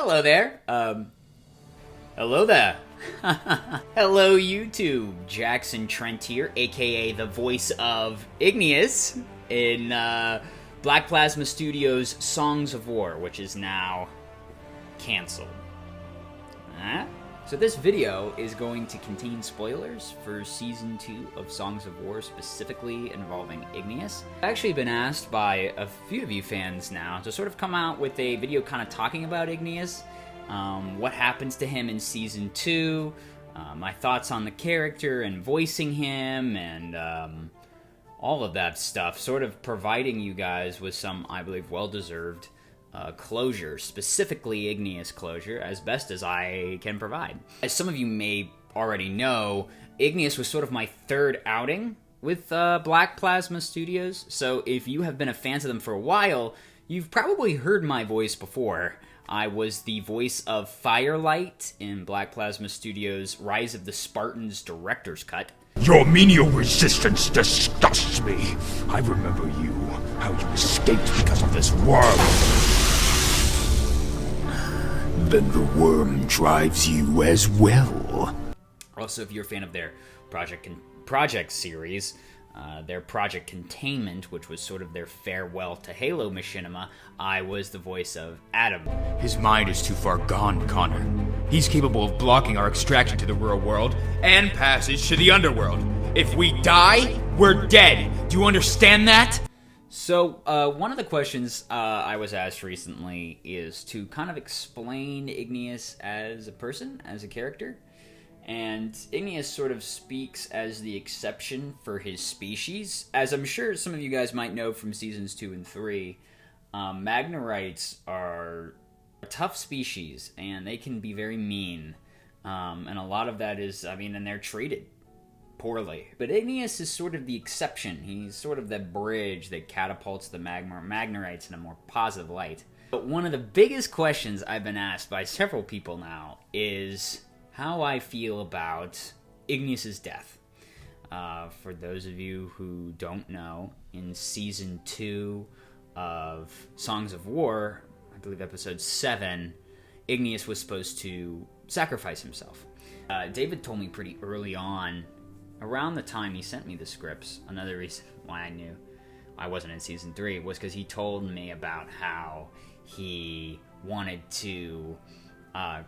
Hello there. Hello there. Hello, YouTube. Jackson Trent here, aka the voice of Igneous in Black Plasma Studios' Songs of War, which is now canceled. So this video is going to contain spoilers for Season 2 of Songs of War, specifically involving Igneous. I've actually been asked by a few of you fans now to sort of come out with a video kind of talking about Igneous, what happens to him in Season 2, my thoughts on the character and voicing him, and all of that stuff, sort of providing you guys with some, I believe, well-deserved closure, specifically Igneous closure, as best as I can provide. As some of you may already know, Igneous was sort of my third outing with Black Plasma Studios, so if you have been a fan of them for a while, you've probably heard my voice before. I was the voice of Firelight in Black Plasma Studios' Rise of the Spartans Director's Cut. Your menial resistance disgusts me. I remember you, how you escaped because of this worm. Then the worm drives you as well. Also, if you're a fan of their project series, their Project Containment, which was sort of their farewell to Halo machinima, I was the voice of Adam. His mind is too far gone, Connor. He's capable of blocking our extraction to the real world and passage to the underworld. If we die, we're dead. Do you understand that? So, one of the questions I was asked recently is to kind of explain Igneous as a person, as a character. And Igneous sort of speaks as the exception for his species. As I'm sure some of you guys might know from Seasons 2 and 3, Magnorites are a tough species, and they can be very mean. And a lot of that is, and they're treated poorly. But Igneous is sort of the exception. He's sort of the bridge that catapults the Magnorites in a more positive light. But one of the biggest questions I've been asked by several people now is how I feel about Igneous' death. For those of you who don't know, in Season 2 of Songs of War, I believe Episode 7, Igneous was supposed to sacrifice himself. David told me pretty early on, around the time he sent me the scripts, another reason why I knew I wasn't in Season 3 was because he told me about how he wanted to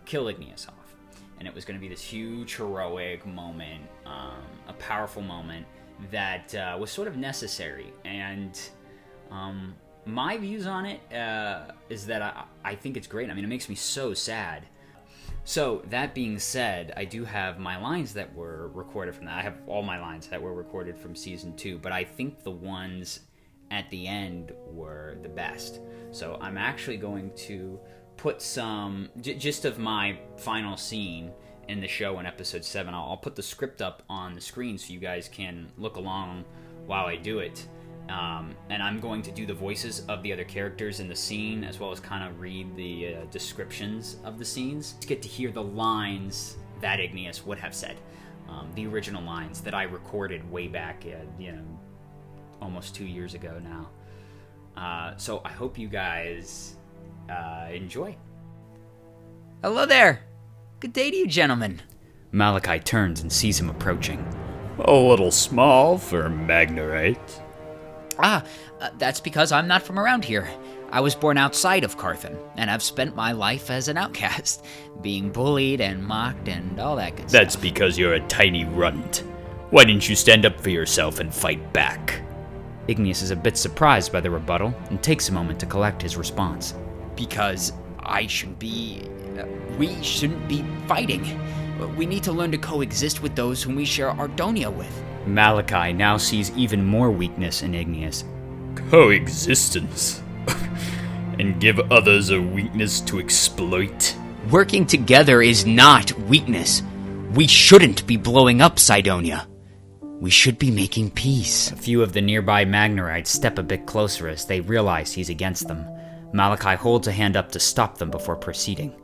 kill Igneous off. And it was going to be this huge, heroic moment, a powerful moment that was sort of necessary. And my views on it is that I think it's great. It makes me so sad. So, that being said, I do have my lines that were recorded from that. I have all my lines that were recorded from Season 2, but I think the ones at the end were the best. So, I'm actually going to put some, just of my final scene in the show in Episode 7. I'll put the script up on the screen so you guys can look along while I do it. And I'm going to do the voices of the other characters in the scene, as well as kind of read the descriptions of the scenes to get to hear the lines that Igneous would have said. The original lines that I recorded way back, almost 2 years ago now. So I hope you guys enjoy. Hello there. Good day to you, gentlemen. Malachi turns and sees him approaching. A little small for Magnorite. That's because I'm not from around here. I was born outside of Carthan, and I've spent my life as an outcast, being bullied and mocked and all that good stuff. That's because you're a tiny runt. Why didn't you stand up for yourself and fight back? Igneous is a bit surprised by the rebuttal and takes a moment to collect his response. Because we shouldn't be fighting. We need to learn to coexist with those whom we share Ardonia with. Malachi now sees even more weakness in Igneous. Coexistence? And give others a weakness to exploit? Working together is not weakness. We shouldn't be blowing up Cydonia. We should be making peace. A few of the nearby Magnorites step a bit closer as they realize he's against them. Malachi holds a hand up to stop them before proceeding.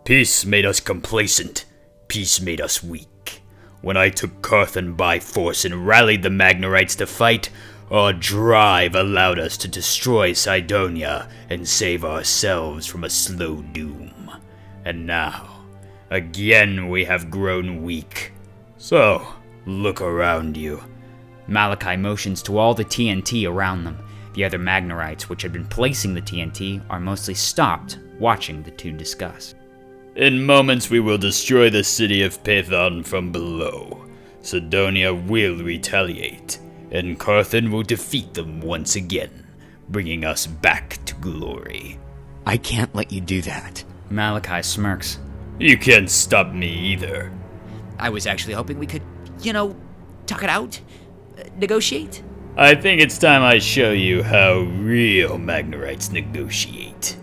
Peace made us complacent. Peace made us weak. When I took Carthan by force and rallied the Magnorites to fight, Our drive allowed us to destroy Cydonia and save ourselves from a slow doom. And now, again we have grown weak. So, look around you. Malachi motions to all the TNT around them. The other Magnarites, which had been placing the TNT, are mostly stopped, watching the two discuss. In moments we will destroy the city of Python from below. Cydonia will retaliate, and Carthan will defeat them once again, bringing us back to glory. I can't let you do that. Malachi smirks. You can't stop me either. I was actually hoping we could, talk it out? Negotiate? I think it's time I show you how real Magnarites negotiate.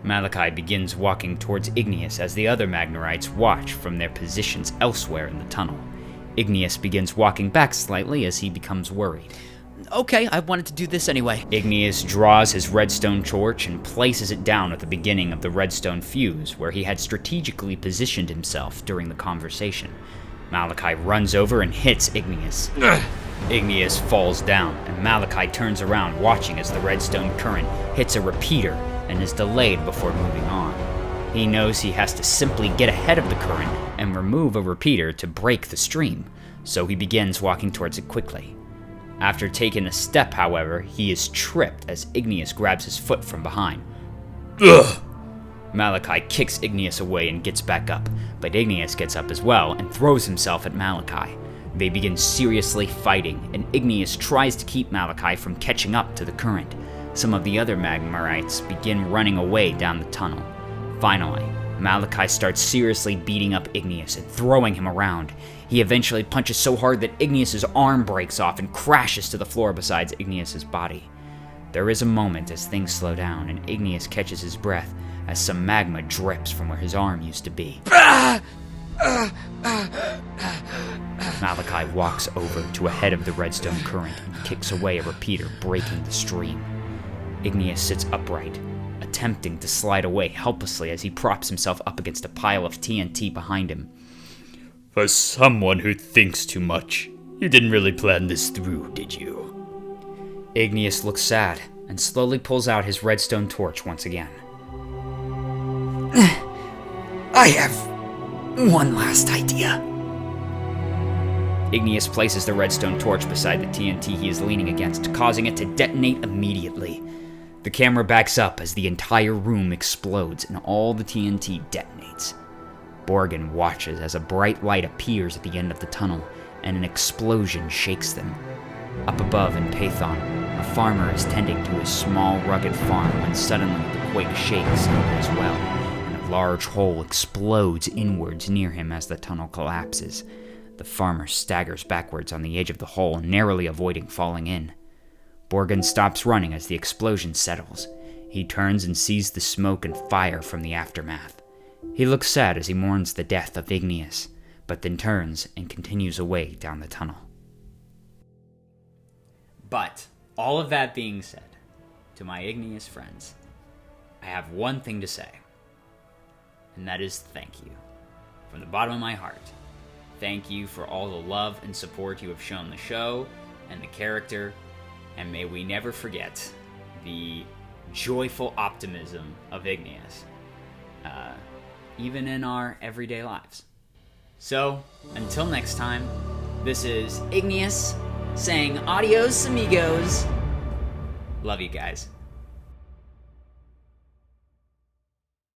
Malachi begins walking towards Igneous as the other Magnarites watch from their positions elsewhere in the tunnel. Igneous begins walking back slightly as he becomes worried. Okay, I wanted to do this anyway. Igneous draws his redstone torch and places it down at the beginning of the redstone fuse where he had strategically positioned himself during the conversation. Malachi runs over and hits Igneous. Igneous falls down, and Malachi turns around watching as the redstone current hits a repeater and is delayed before moving on. He knows he has to simply get ahead of the current and remove a repeater to break the stream, so he begins walking towards it quickly. After taking a step, however, he is tripped as Igneous grabs his foot from behind. Ugh! Malachi kicks Igneous away and gets back up, but Igneous gets up as well and throws himself at Malachi. They begin seriously fighting, and Igneous tries to keep Malachi from catching up to the current. Some of the other Magnarites begin running away down the tunnel. Finally, Malachi starts seriously beating up Igneous and throwing him around. He eventually punches so hard that Igneous' arm breaks off and crashes to the floor beside Igneous' body. There is a moment as things slow down and Igneous catches his breath as some magma drips from where his arm used to be. Malachi walks over to a head of the redstone current and kicks away a repeater, breaking the stream. Igneous sits upright, attempting to slide away helplessly as he props himself up against a pile of TNT behind him. For someone who thinks too much, you didn't really plan this through, did you? Igneous looks sad and slowly pulls out his redstone torch once again. I have one last idea. Igneous places the redstone torch beside the TNT he is leaning against, causing it to detonate immediately. The camera backs up as the entire room explodes and all the TNT detonates. Borgin watches as a bright light appears at the end of the tunnel, and an explosion shakes them. Up above in Python, a farmer is tending to his small, rugged farm when suddenly the quake shakes him as well, and a large hole explodes inwards near him as the tunnel collapses. The farmer staggers backwards on the edge of the hole, narrowly avoiding falling in. Borgin stops running as the explosion settles. He turns and sees the smoke and fire from the aftermath. He looks sad as he mourns the death of Igneous, but then turns and continues away down the tunnel. But, all of that being said, to my Igneous friends, I have one thing to say, and that is thank you. From the bottom of my heart, thank you for all the love and support you have shown the show and the character, and may we never forget the joyful optimism of Igneous, even in our everyday lives. So, until next time, this is Igneous saying adios amigos. Love you guys.